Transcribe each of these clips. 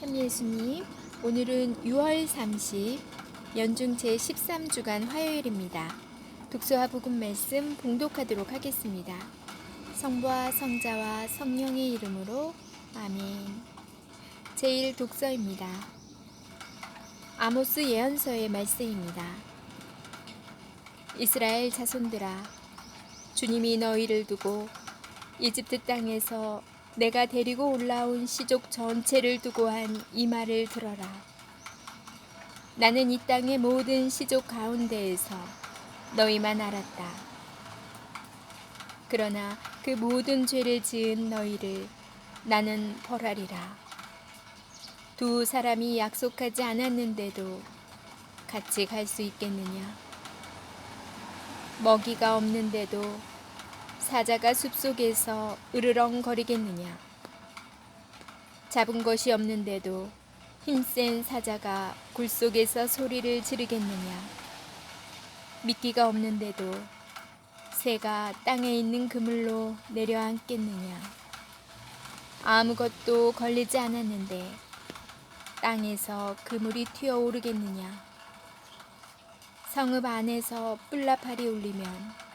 참 예수님, 오늘은 6월 30, 연중 제13주간 화요일입니다. 독서와 복음 말씀 봉독하도록 하겠습니다. 성부와 성자와 성령의 이름으로 아멘. 제1독서입니다. 아모스 예언서의 말씀입니다. 이스라엘 자손들아, 주님이 너희를 두고 이집트 땅에서 내가 데리고 올라온 시족 전체를 두고 한 이 말을 들어라. 나는 이 땅의 모든 시족 가운데에서 너희만 알았다. 그러나 그 모든 죄를 지은 너희를 나는 벌하리라. 두 사람이 약속하지 않았는데도 같이 갈 수 있겠느냐? 먹이가 없는데도 사자가 숲속에서 으르렁거리겠느냐? 잡은 것이 없는데도 힘센 사자가 굴 속에서 소리를 지르겠느냐? 미끼가 없는데도 새가 땅에 있는 그물로 내려앉겠느냐? 아무것도 걸리지 않았는데 땅에서 그물이 튀어오르겠느냐? 성읍 안에서 뿔나팔이 울리면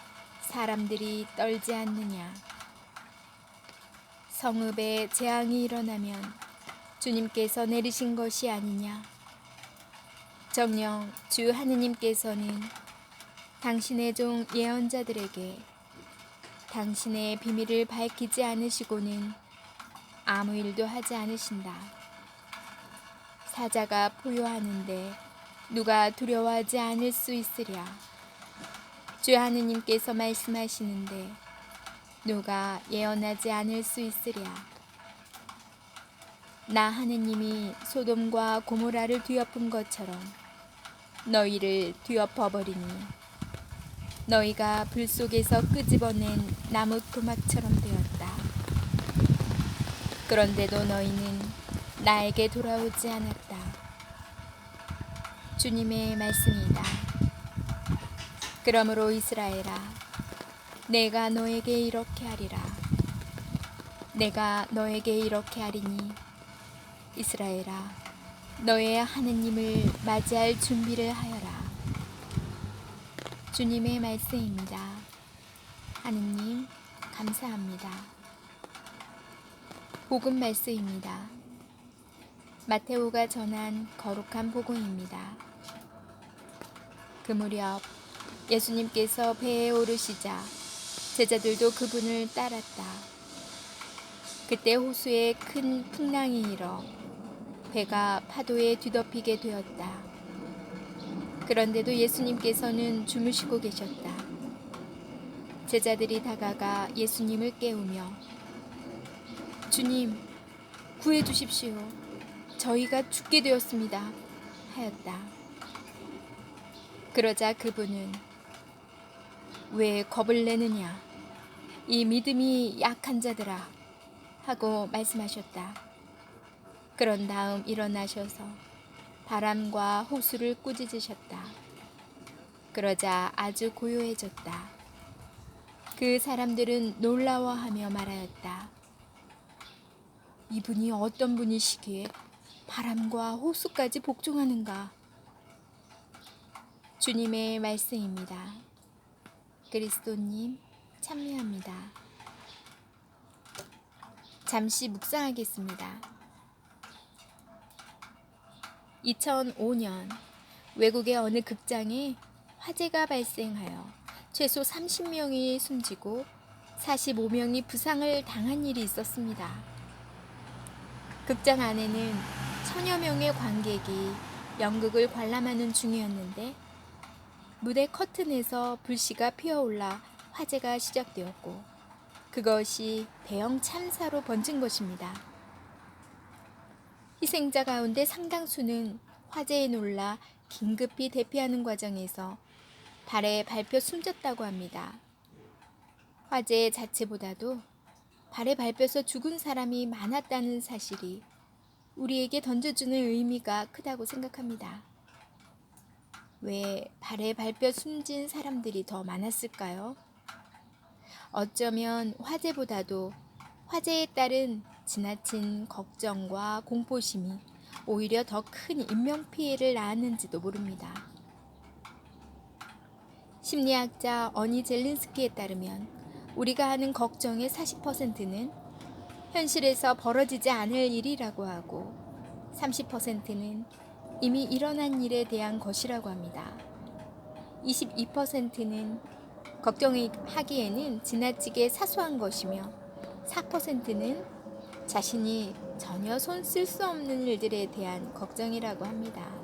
사람들이 떨지 않느냐? 성읍에 재앙이 일어나면 주님께서 내리신 것이 아니냐? 정녕 주 하느님께서는 당신의 종 예언자들에게 당신의 비밀을 밝히지 않으시고는 아무 일도 하지 않으신다. 사자가 포효하는데 누가 두려워하지 않을 수 있으랴? 주 하느님께서 말씀하시는데 누가 예언하지 않을 수 있으랴? 나 하느님이 소돔과 고모라를 뒤엎은 것처럼 너희를 뒤엎어버리니 너희가 불 속에서 끄집어낸 나무 토막처럼 되었다. 그런데도 너희는 나에게 돌아오지 않았다. 주님의 말씀이다. 그러므로 이스라엘아, 내가 너에게 이렇게 하리라. 내가 너에게 이렇게 하리니 이스라엘아, 너의 하느님을 맞이할 준비를 하여라. 주님의 말씀입니다. 하느님, 감사합니다. 복음 말씀입니다. 마테오가 전한 거룩한 복음입니다. 그 무렵 예수님께서 배에 오르시자 제자들도 그분을 따랐다. 그때 호수에 큰 풍랑이 일어 배가 파도에 뒤덮이게 되었다. 그런데도 예수님께서는 주무시고 계셨다. 제자들이 다가가 예수님을 깨우며 주님, 구해 주십시오. 저희가 죽게 되었습니다. 하였다. 그러자 그분은 왜 겁을 내느냐? 이 믿음이 약한 자들아 하고 말씀하셨다. 그런 다음 일어나셔서 바람과 호수를 꾸짖으셨다. 그러자 아주 고요해졌다. 그 사람들은 놀라워하며 말하였다. 이분이 어떤 분이시기에 바람과 호수까지 복종하는가? 주님의 말씀입니다. 그리스도님 참여합니다. 잠시 묵상하겠습니다. 2005년 외국의 어느 극장에 화재가 발생하여 최소 30명이 숨지고 45명이 부상을 당한 일이 있었습니다. 극장 안에는 천여 명의 관객이 연극을 관람하는 중이었는데 무대 커튼에서 불씨가 피어올라 화재가 시작되었고 그것이 대형 참사로 번진 것입니다. 희생자 가운데 상당수는 화재에 놀라 긴급히 대피하는 과정에서 발에 밟혀 숨졌다고 합니다. 화재 자체보다도 발에 밟혀서 죽은 사람이 많았다는 사실이 우리에게 던져주는 의미가 크다고 생각합니다. 왜 발에 밟혀 숨진 사람들이 더 많았을까요? 어쩌면 화재보다도 화재에 따른 지나친 걱정과 공포심이 오히려 더 큰 인명피해를 낳았는지도 모릅니다. 심리학자 어니 젤린스키에 따르면 우리가 하는 걱정의 40%는 현실에서 벌어지지 않을 일이라고 하고 30%는 이미 일어난 일에 대한 것이라고 합니다. 22%는 걱정하기에는 지나치게 사소한 것이며 4%는 자신이 전혀 손 쓸 수 없는 일들에 대한 걱정이라고 합니다.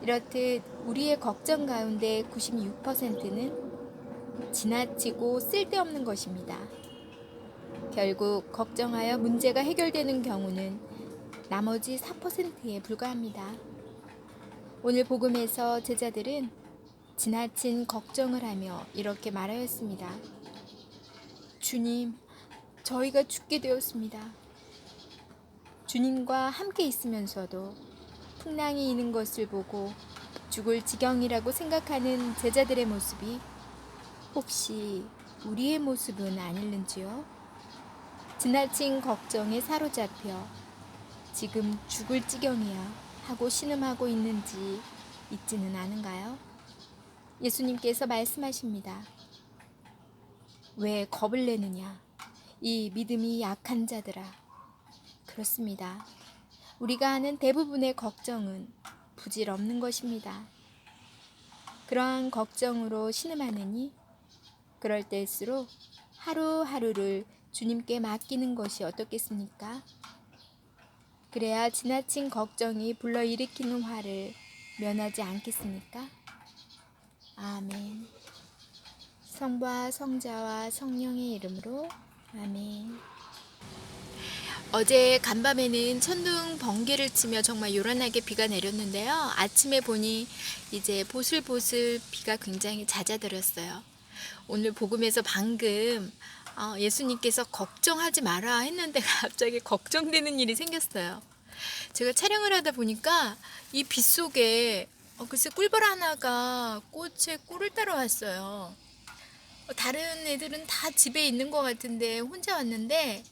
이렇듯 우리의 걱정 가운데 96%는 지나치고 쓸데없는 것입니다. 결국 걱정하여 문제가 해결되는 경우는 나머지 4%에 불과합니다. 오늘 복음에서 제자들은 지나친 걱정을 하며 이렇게 말하였습니다. 주님, 저희가 죽게 되었습니다. 주님과 함께 있으면서도 풍랑이 있는 것을 보고 죽을 지경이라고 생각하는 제자들의 모습이 혹시 우리의 모습은 아닐는지요? 지나친 걱정에 사로잡혀 지금 죽을 지경이야 하고 신음하고 있는지 있지는 않은가요? 예수님께서 말씀하십니다. 왜 겁을 내느냐? 이 믿음이 약한 자들아. 그렇습니다. 우리가 하는 대부분의 걱정은 부질없는 것입니다. 그러한 걱정으로 신음하느니 그럴 때일수록 하루하루를 주님께 맡기는 것이 어떻겠습니까? 그래야 지나친 걱정이 불러일으키는 화를 면하지 않겠습니까? 아멘. 성부와 성자와 성령의 이름으로 아멘. 어제 간밤에는 천둥 번개를 치며 정말 요란하게 비가 내렸는데요. 아침에 보니 이제 보슬보슬 비가 굉장히 잦아들었어요. 오늘 복음에서 방금 예수님께서 걱정하지 마라 했는데 갑자기 걱정되는 일이 생겼어요. 제가 촬영을 하다 보니까 이 빛 속에 글쎄 꿀벌 하나가 꽃에 꿀을 따러 왔어요. 다른 애들은 다 집에 있는 것 같은데 혼자 왔는데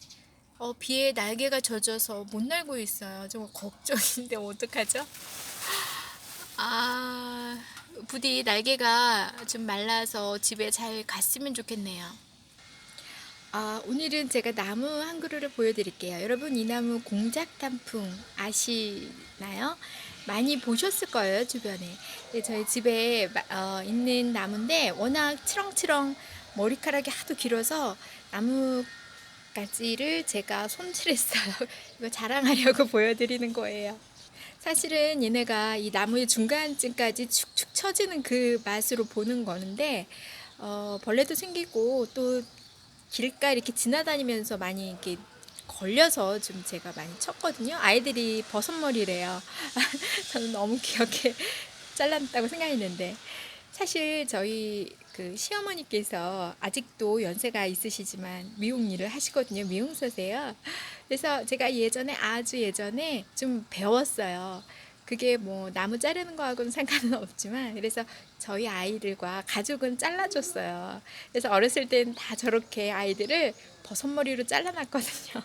비에 날개가 젖어서 못 날고 있어요. 정말 걱정인데 어떡하죠? 부디 날개가 좀 말라서 집에 잘 갔으면 좋겠네요. 오늘은 제가 나무 한 그루를 보여드릴게요. 여러분 이 나무 공작단풍 아시나요? 많이 보셨을 거예요, 주변에. 저희 집에 있는 나무인데 워낙 치렁치렁 머리카락이 하도 길어서 나무 가지를 제가 손질했어요. 이거 자랑하려고 보여드리는 거예요. 사실은 얘네가 이 나무의 중간쯤까지 축축 처지는 그 맛으로 보는 거는데 벌레도 생기고 또 길가 이렇게 지나다니면서 많이 이렇게 걸려서 좀 제가 많이 쳤거든요. 아이들이 버섯머리래요. 저는 너무 귀엽게 잘랐다고 생각했는데 사실 저희 그 시어머니께서 아직도 연세가 있으시지만 미용 일을 하시거든요. 미용사세요. 그래서 제가 아주 예전에 좀 배웠어요. 그게 뭐 나무 자르는 거하고는 상관은 없지만 그래서 저희 아이들과 가족은 잘라줬어요. 그래서 어렸을 땐 다 저렇게 아이들을 버섯머리로 잘라놨거든요.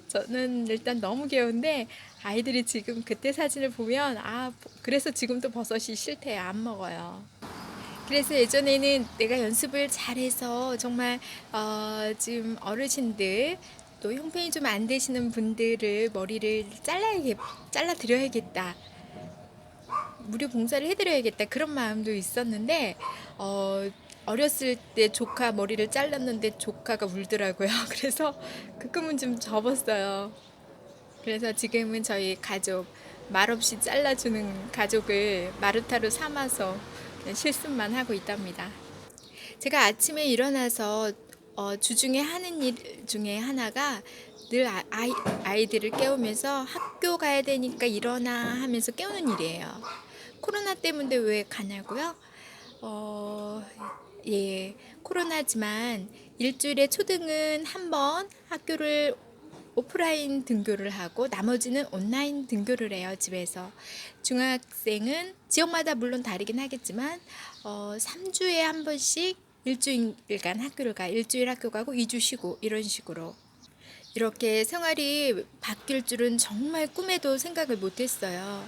저는 일단 너무 귀여운데 아이들이 지금 그때 사진을 보면 그래서 지금도 버섯이 싫대요. 안 먹어요. 그래서 예전에는 내가 연습을 잘해서 정말 지금 어르신들 또 형편이 좀 안 되시는 분들을 머리를 잘라드려야겠다. 무료 봉사를 해드려야겠다. 그런 마음도 있었는데 어렸을 때 조카 머리를 잘랐는데 조카가 울더라고요. 그래서 그 꿈은 좀 접었어요. 그래서 지금은 저희 가족 말없이 잘라주는 가족을 마루타로 삼아서 실습만 하고 있답니다. 제가 아침에 일어나서 주중에 하는 일 중에 하나가 늘 아이들을 깨우면서 학교 가야 되니까 일어나 하면서 깨우는 일이에요. 코로나 때문에 왜 가냐고요? 예, 코로나지만 일주일에 초등은 한 번 학교를 오프라인 등교를 하고 나머지는 온라인 등교를 해요. 집에서. 중학생은 지역마다 물론 다르긴 하겠지만 3주에 한 번씩 일주일간 학교를 가. 일주일 학교 가고 2주 쉬고 이런 식으로. 이렇게 생활이 바뀔 줄은 정말 꿈에도 생각을 못했어요.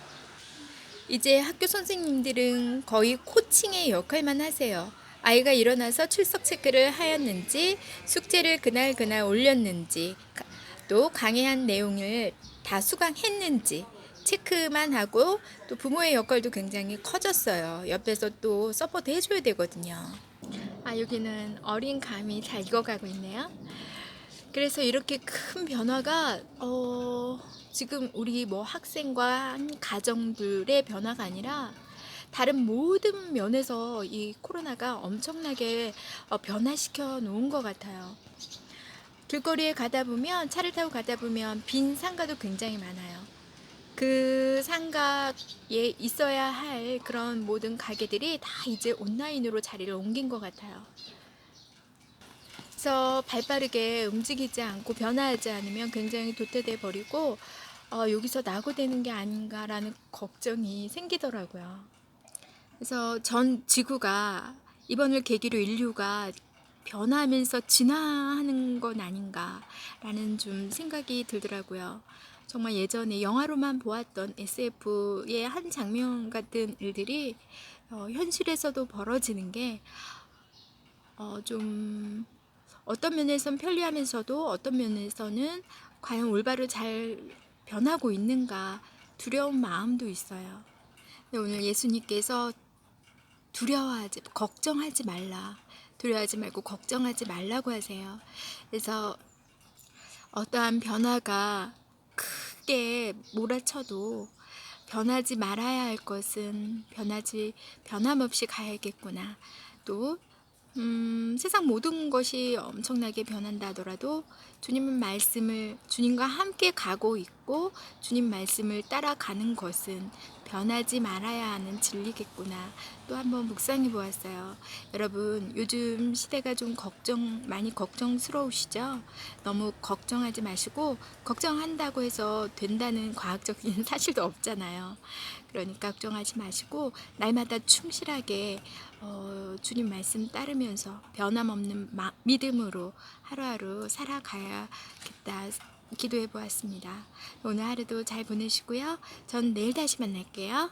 이제 학교 선생님들은 거의 코칭의 역할만 하세요. 아이가 일어나서 출석 체크를 하였는지, 숙제를 그날 올렸는지, 또 강의한 내용을 다 수강했는지 체크만 하고, 또 부모의 역할도 굉장히 커졌어요. 옆에서 또 서포트 해줘야 되거든요. 아, 여기는 어린 감이 잘 익어가고 있네요. 그래서 이렇게 큰 변화가 지금 우리 뭐 학생과 한 가정들의 변화가 아니라 다른 모든 면에서 이 코로나가 엄청나게 변화시켜 놓은 것 같아요. 길거리에 가다 보면, 차를 타고 가다 보면 빈 상가도 굉장히 많아요. 그 상가에 있어야 할 그런 모든 가게들이 다 이제 온라인으로 자리를 옮긴 것 같아요. 그래서 발빠르게 움직이지 않고 변화하지 않으면 굉장히 도태돼 버리고 여기서 낙오되는 게 아닌가라는 걱정이 생기더라고요. 그래서 전 지구가 이번을 계기로 인류가 변하면서 진화하는 건 아닌가라는 좀 생각이 들더라고요. 정말 예전에 영화로만 보았던 SF의 한 장면 같은 일들이 현실에서도 벌어지는 게 좀 어떤 면에선 편리하면서도 어떤 면에서는 과연 올바로 잘 변하고 있는가 두려운 마음도 있어요. 근데 오늘 예수님께서 걱정하지 말라. 두려워하지 말고 걱정하지 말라고 하세요. 그래서 어떠한 변화가 크게 몰아쳐도 변하지 말아야 할 것은 변함없이 가야겠구나. 또 세상 모든 것이 엄청나게 변한다 하더라도 주님과 함께 가고 있고 주님 말씀을 따라가는 것은 변하지 말아야 하는 진리겠구나. 또 한번 묵상해 보았어요. 여러분, 요즘 시대가 좀 많이 걱정스러우시죠? 너무 걱정하지 마시고, 걱정한다고 해서 된다는 과학적인 사실도 없잖아요. 그러니까 걱정하지 마시고 날마다 충실하게 주님 말씀 따르면서 변함없는 믿음으로 하루하루 살아가야겠다 기도해 보았습니다. 오늘 하루도 잘 보내시고요. 전 내일 다시 만날게요.